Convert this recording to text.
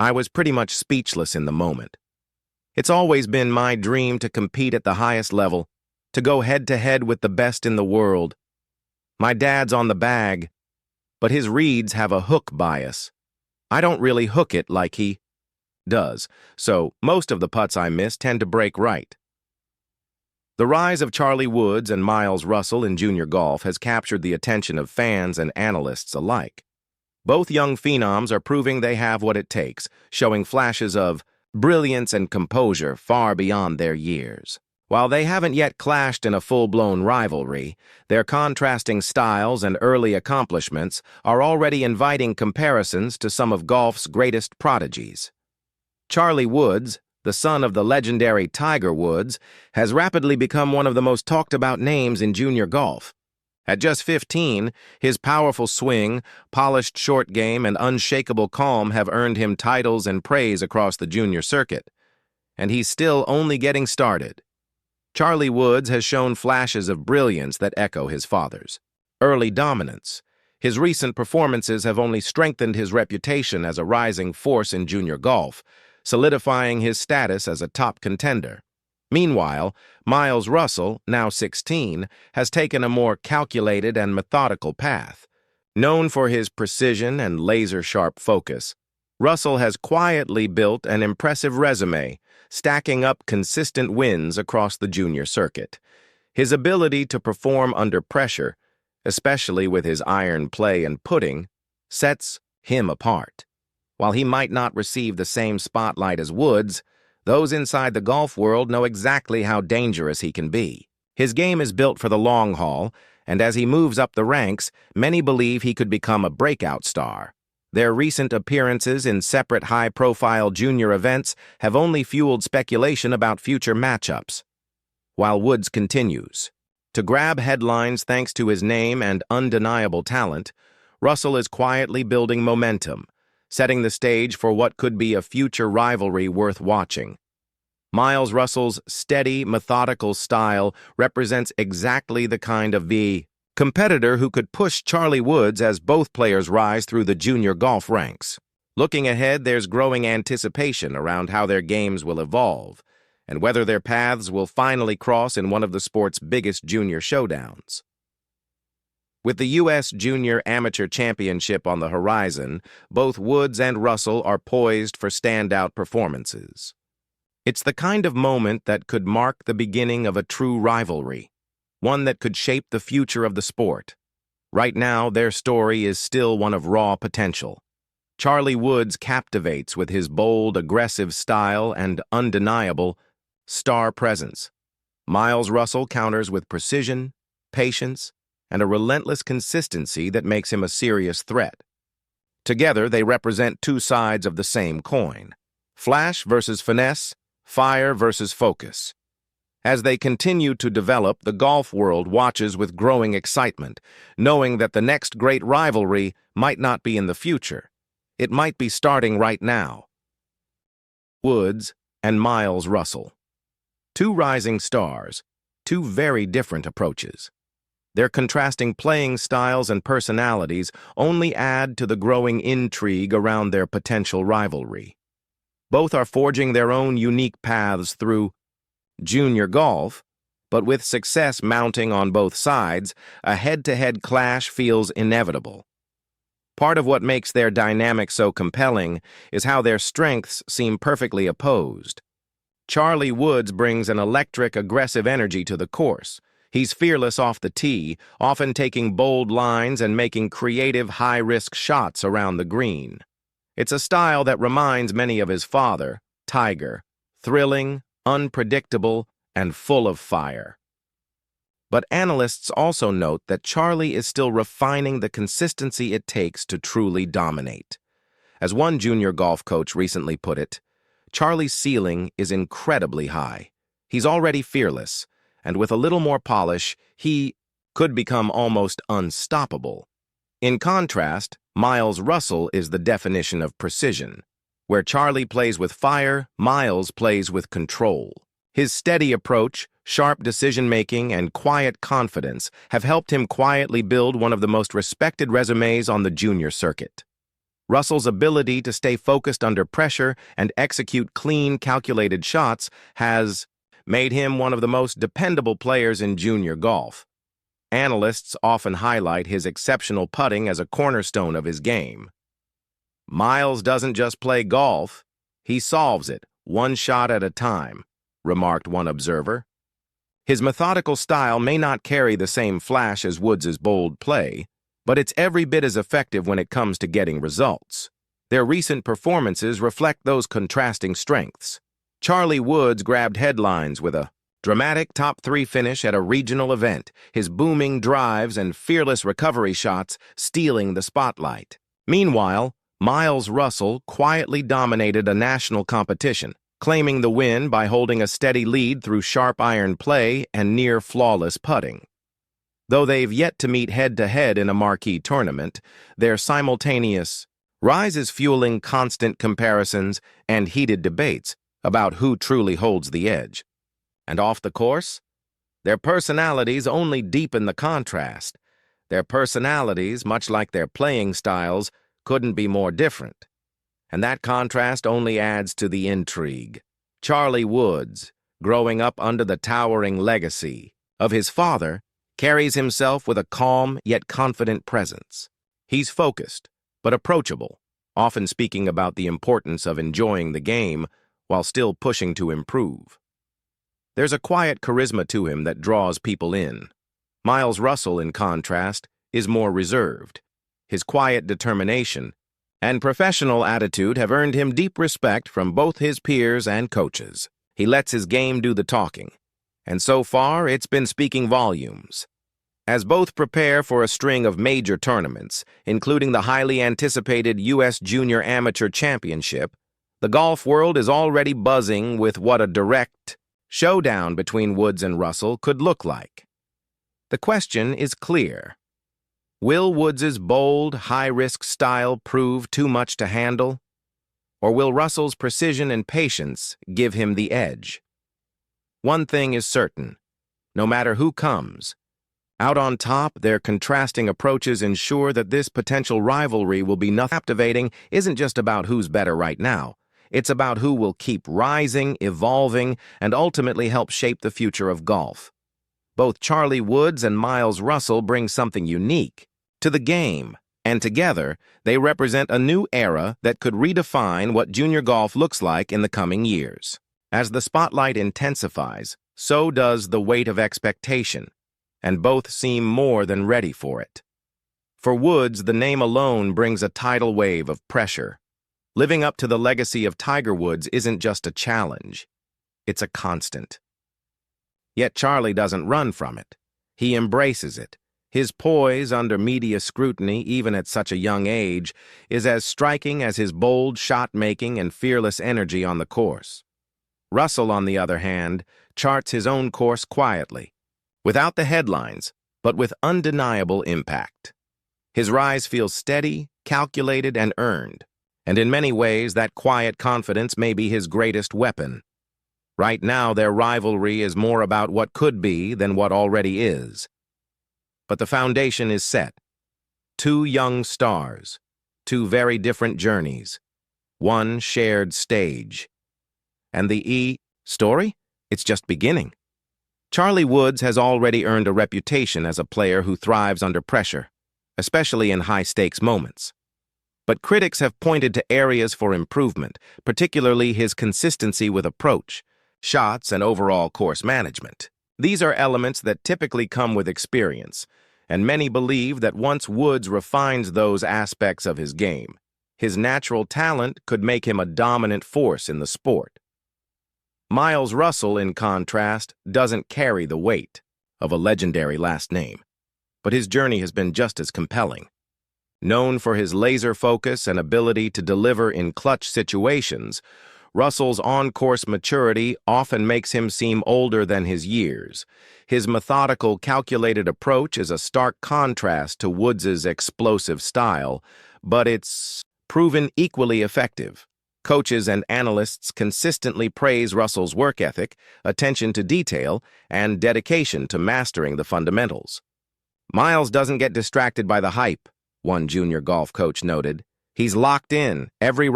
I was pretty much speechless in the moment. It's always been my dream to compete at the highest level, to go head-to-head with the best in the world. My dad's on the bag, but his reads have a hook bias. I don't really hook it like he does, so most of the putts I miss tend to break right. The rise of CharlieWoods and Miles Russell in junior golf has captured the attention of fans and analysts alike. Both young phenoms are proving they have what it takes, showing flashes of brilliance and composure far beyond their years. While they haven't yet clashed in a full-blown rivalry, their contrasting styles and early accomplishments are already inviting comparisons to some of golf's greatest prodigies. CharlieWoods, the son of the legendary Tiger Woods, has rapidly become one of the most talked-about names in junior golf. At just 15, his powerful swing, polished short game, and unshakable calm have earned him titles and praise across the junior circuit. And he's still only getting started. CharlieWoods has shown flashes of brilliance that echo his father's early dominance. His recent performances have only strengthened his reputation as a rising force in junior golf, solidifying his status as a top contender. Meanwhile, Miles Russell, now 16, has taken a more calculated and methodical path. Known for his precision and laser-sharp focus, Russell has quietly built an impressive resume, stacking up consistent wins across the junior circuit. His ability to perform under pressure, especially with his iron play and putting, sets him apart. While he might not receive the same spotlight as Woods, those inside the golf world know exactly how dangerous he can be. His game is built for the long haul, and as he moves up the ranks, many believe he could become a breakout star. Their recent appearances in separate high-profile junior events have only fueled speculation about future matchups. While Woods continues to grab headlines thanks to his name and undeniable talent, Russell is quietly building momentum, setting the stage for what could be a future rivalry worth watching. Miles Russell's steady, methodical style represents exactly the kind of competitor who could push CharlieWoods as both players rise through the junior golf ranks. Looking ahead, there's growing anticipation around how their games will evolve, and whether their paths will finally cross in one of the sport's biggest junior showdowns. With the U.S. Junior Amateur Championship on the horizon, both Woods and Russell are poised for standout performances. It's the kind of moment that could mark the beginning of a true rivalry, one that could shape the future of the sport. Right now, their story is still one of raw potential. CharlieWoods captivates with his bold, aggressive style and undeniable star presence. Miles Russell counters with precision, patience, and a relentless consistency that makes him a serious threat. Together, they represent two sides of the same coin: flash versus finesse, fire versus focus. As they continue to develop, the golf world watches with growing excitement, knowing that the next great rivalry might not be in the future. It might be starting right now. Woods and Miles Russell. Two rising stars, two very different approaches. Their contrasting playing styles and personalities only add to the growing intrigue around their potential rivalry. Both are forging their own unique paths through junior golf, but with success mounting on both sides, a head-to-head clash feels inevitable. Part of what makes their dynamic so compelling is how their strengths seem perfectly opposed. CharlieWoods brings an electric, aggressive energy to the course. He's fearless off the tee, often taking bold lines and making creative, high-risk shots around the green. It's a style that reminds many of his father, Tiger, thrilling, unpredictable, and full of fire. But analysts also note that Charlie is still refining the consistency it takes to truly dominate. As one junior golf coach recently put it, Charlie's ceiling is incredibly high. He's already fearless, and with a little more polish, he could become almost unstoppable. In contrast, Miles Russell is the definition of precision. Where Charlie plays with fire, Miles plays with control. His steady approach, sharp decision-making, and quiet confidence have helped him quietly build one of the most respected resumes on the junior circuit. Russell's ability to stay focused under pressure and execute clean, calculated shots has made him one of the most dependable players in junior golf. Analysts often highlight his exceptional putting as a cornerstone of his game. "Miles doesn't just play golf, he solves it, one shot at a time," remarked one observer. His methodical style may not carry the same flash as Woods' bold play, but it's every bit as effective when it comes to getting results. Their recent performances reflect those contrasting strengths. CharlieWoods grabbed headlines with a dramatic top-3 finish at a regional event, his booming drives and fearless recovery shots stealing the spotlight. Meanwhile, Miles Russell quietly dominated a national competition, claiming the win by holding a steady lead through sharp iron play and near-flawless putting. Though they've yet to meet head-to-head in a marquee tournament, their simultaneous rise is fueling constant comparisons and heated debates about who truly holds the edge. And off the course, their personalities only deepen the contrast. Their personalities, much like their playing styles, couldn't be more different. And that contrast only adds to the intrigue. CharlieWoods, growing up under the towering legacy of his father, carries himself with a calm yet confident presence. He's focused, but approachable, often speaking about the importance of enjoying the game while still pushing to improve. There's a quiet charisma to him that draws people in. Miles Russell, in contrast, is more reserved. His quiet determination and professional attitude have earned him deep respect from both his peers and coaches. He lets his game do the talking, and so far it's been speaking volumes. As both prepare for a string of major tournaments, including the highly anticipated U.S. Junior Amateur Championship, the golf world is already buzzing with what a direct showdown between Woods and Russell could look like. The question is clear. Will Woods' bold, high-risk style prove too much to handle? Or will Russell's precision and patience give him the edge? One thing is certain. No matter who comes, out on top, their contrasting approaches ensure that this potential rivalry will be nothing. Captivating isn't just about who's better right now. It's about who will keep rising, evolving, and ultimately help shape the future of golf. Both CharlieWoods and Miles Russell bring something unique to the game, and together, they represent a new era that could redefine what junior golf looks like in the coming years. As the spotlight intensifies, so does the weight of expectation, and both seem more than ready for it. For Woods, the name alone brings a tidal wave of pressure. Living up to the legacy of Tiger Woods isn't just a challenge, it's a constant. Yet Charlie doesn't run from it. He embraces it. His poise under media scrutiny, even at such a young age, is as striking as his bold shot-making and fearless energy on the course. Russell, on the other hand, charts his own course quietly, without the headlines, but with undeniable impact. His rise feels steady, calculated, and earned, and in many ways that quiet confidence may be his greatest weapon. Right now, their rivalry is more about what could be than what already is. But the foundation is set. Two young stars, two very different journeys, one shared stage. And the story? It's just beginning. CharlieWoods has already earned a reputation as a player who thrives under pressure, especially in high-stakes moments. But critics have pointed to areas for improvement, particularly his consistency with approach, shots, and overall course management. These are elements that typically come with experience, and many believe that once Woods refines those aspects of his game, his natural talent could make him a dominant force in the sport. Miles Russell, in contrast, doesn't carry the weight of a legendary last name, but his journey has been just as compelling. Known for his laser focus and ability to deliver in clutch situations, Russell's on-course maturity often makes him seem older than his years. His methodical, calculated approach is a stark contrast to Woods' explosive style, but it's proven equally effective. Coaches and analysts consistently praise Russell's work ethic, attention to detail, and dedication to mastering the fundamentals. Miles doesn't get distracted by the hype, one junior golf coach noted. He's locked in every